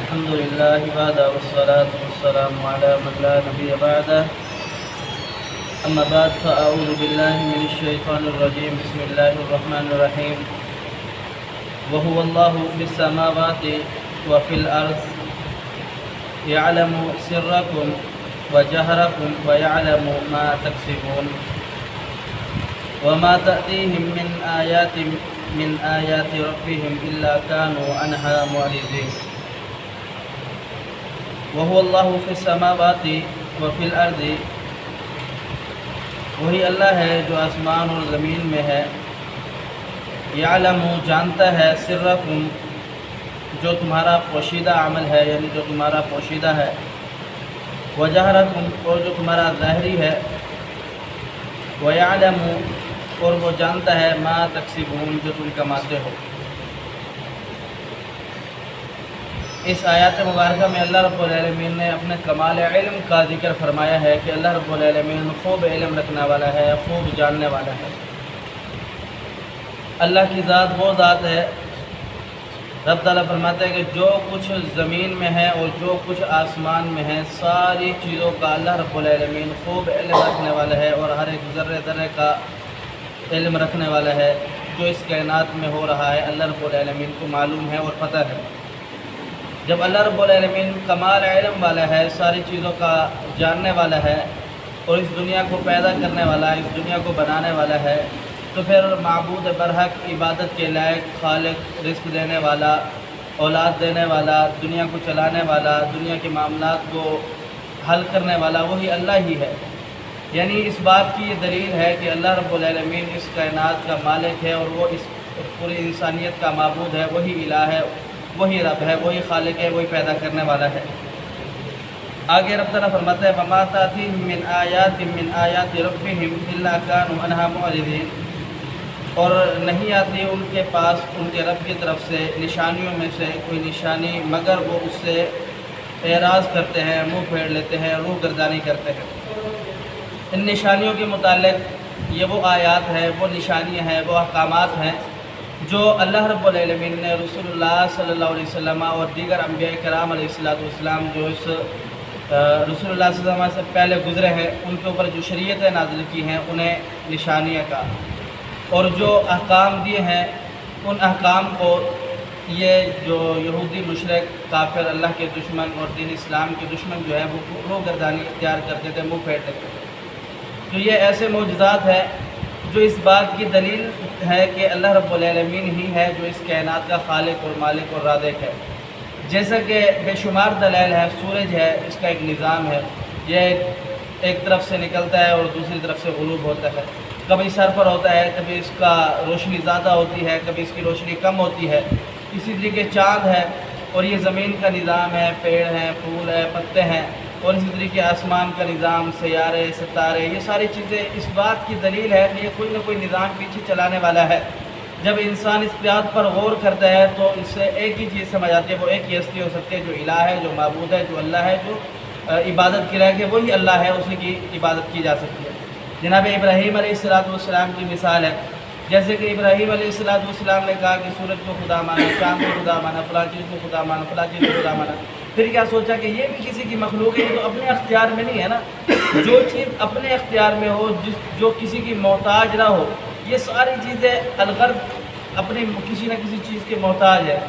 الحمد لله وحده والصلاة والسلام على من لا نبي بعده. أما بعد فأعوذ بالله من الشيطان الرجيم. بسم الله الرحمن الرحيم. وهو الله في السماوات وفي الأرض يعلم سركم وجهركم ويعلم ما تكسبون وما تأتيهم من آيات ربهم إلا كانوا عنها معرضين. وهو الله في السماوات وفي الأرض، وہی اللہ ہے جو آسمان اور زمین میں ہے. یعلم جانتا ہے سرکم جو تمہارا پوشیدہ عمل ہے، یعنی جو تمہارا پوشیدہ ہے. وجہرکم اور جو تمہارا ظاہری ہے. ویعلم اور وہ جانتا ہے ما تکسبون جو تم کماتے ہو. اس آیات مبارکہ میں اللہ رب العالمین نے اپنے کمال علم کا ذکر فرمایا ہے کہ اللہ رب العالمین خوب علم رکھنے والا ہے، خوب جاننے والا ہے. اللہ کی ذات وہ ذات ہے، رب تعالیٰ فرماتے ہیں کہ جو کچھ زمین میں ہے اور جو کچھ آسمان میں ہے ساری چیزوں کا اللہ رب العالمین خوب علم رکھنے والا ہے اور ہر ایک ذرے ذرے کا علم رکھنے والا ہے. جو اس کائنات میں ہو رہا ہے اللہ رب العالمین کو معلوم ہے اور پتہ ہے. جب اللہ رب العالمین کمال علم والا ہے، ساری چیزوں کا جاننے والا ہے اور اس دنیا کو پیدا کرنے والا ہے، اس دنیا کو بنانے والا ہے، تو پھر معبود برحق عبادت کے لائق، خالق، رزق دینے والا، اولاد دینے والا، دنیا کو چلانے والا، دنیا کے معاملات کو حل کرنے والا وہی اللہ ہی ہے. یعنی اس بات کی یہ دلیل ہے کہ اللہ رب العالمین اس کائنات کا مالک ہے اور وہ اس پوری انسانیت کا معبود ہے، وہی الہ ہے، وہی رب ہے، وہی خالق ہے، وہی پیدا کرنے والا ہے. آگے رب تعالیٰ فرماتا ہے وَمَا تَأْتِيهِم مِّنْ آيَاتِ رَبِّهِمْ إِلَّا كَانُوا عَنْهَا مُعْرِضِينَ، اور نہیں آتی ان کے پاس ان کے رب کی طرف سے نشانیوں میں سے کوئی نشانی مگر وہ اس سے اعراض کرتے ہیں، منہ پھیر لیتے ہیں، روح گردانی کرتے ہیں. ان نشانیوں کے متعلق یہ وہ آیات ہیں، وہ نشانیاں ہیں، وہ احکامات ہیں جو اللہ رب العالمین نے رسول اللہ صلی اللہ علیہ وسلم اور دیگر انبیاء کرام علیہ السلام جو اس رسول اللہ صلی اللہ علیہ وسلم سے پہلے گزرے ہیں ان کے اوپر جو شریعتیں نازل کی ہیں انہیں نشانیاں کا، اور جو احکام دیے ہیں ان احکام کو یہ جو یہودی مشرک کافر اللہ کے دشمن اور دین اسلام کے دشمن جو ہے وہ روح گردانی اختیار کرتے تھے، منہ پھیرتے تھے. تو یہ ایسے معجزات ہیں جو اس بات کی دلیل ہے کہ اللہ رب العالمین ہی ہے جو اس کائنات کا خالق اور مالک اور رازق ہے. جیسا کہ بے شمار دلائل ہے، سورج ہے، اس کا ایک نظام ہے، یہ ایک طرف سے نکلتا ہے اور دوسری طرف سے غروب ہوتا ہے. کبھی سر پر ہوتا ہے، کبھی اس کا روشنی زیادہ ہوتی ہے، کبھی اس کی روشنی کم ہوتی ہے. اسی طریقے چاند ہے، اور یہ زمین کا نظام ہے، پیڑ ہیں، پھول ہے، پتے ہیں، اور اسی طریقے آسمان کا نظام، سیارے، ستارے، یہ ساری چیزیں اس بات کی دلیل ہے کہ یہ کوئی نہ کوئی نظام پیچھے چلانے والا ہے. جب انسان اس بات پر غور کرتا ہے تو اس سے ایک ہی چیز سمجھ آتی ہے، وہ ایک ہی ہستی ہو سکتی ہے جو الہ ہے، جو معبود ہے، جو اللہ ہے، جو عبادت کی لائق ہے، وہی اللہ ہے، اسی کی عبادت کی جا سکتی ہے. جناب ابراہیم علیہ السلام کی مثال ہے. جیسے کہ ابراہیم علیہ السلام نے کہا کہ سورج کو خدا مانا، چاند کو خدا مانا، فلاں چیز کو خدا مانا، فلاں چیز کو خدا مانا. پھر کیا سوچا کہ یہ بھی کسی کی مخلوق ہے، یہ تو اپنے اختیار میں نہیں ہے نا. جو چیز اپنے اختیار میں ہو، جو کسی کی محتاج نہ ہو، یہ ساری چیزیں الغرض اپنی کسی نہ کسی چیز کے محتاج ہے.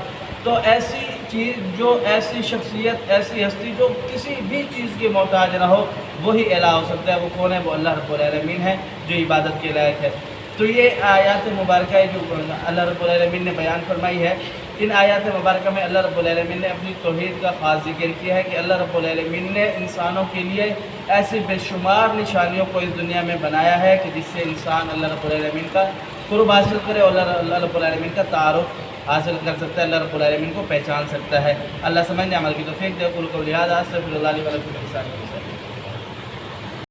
تو ایسی چیز، جو ایسی شخصیت، ایسی ہستی جو کسی بھی چیز کے محتاج نہ ہو، وہی الہ ہو سکتا ہے. وہ کون ہے؟ وہ اللہ رب العالمین ہے جو عبادت کے لائق ہے. تو یہ آیات مبارکہ جو اللہ رب العالمین نے بیان فرمائی ہے، ان آیات مبارکہ میں اللہ رب العالمین نے اپنی توحید کا خاص ذکر کیا ہے کہ اللہ رب العالمین نے انسانوں کے لیے ایسی بے شمار نشانیوں کو اس دنیا میں بنایا ہے کہ جس سے انسان اللہ رب العالمین کا قرب حاصل کرے اور اللہ رب العالمین کا تعارف حاصل کر سکتا ہے، اللہ رب العالمین کو پہچان سکتا ہے. اللہ سمجھنے عمل کی توفیق دے. قل قولی ھذا استغفر اللہ لی و لکم.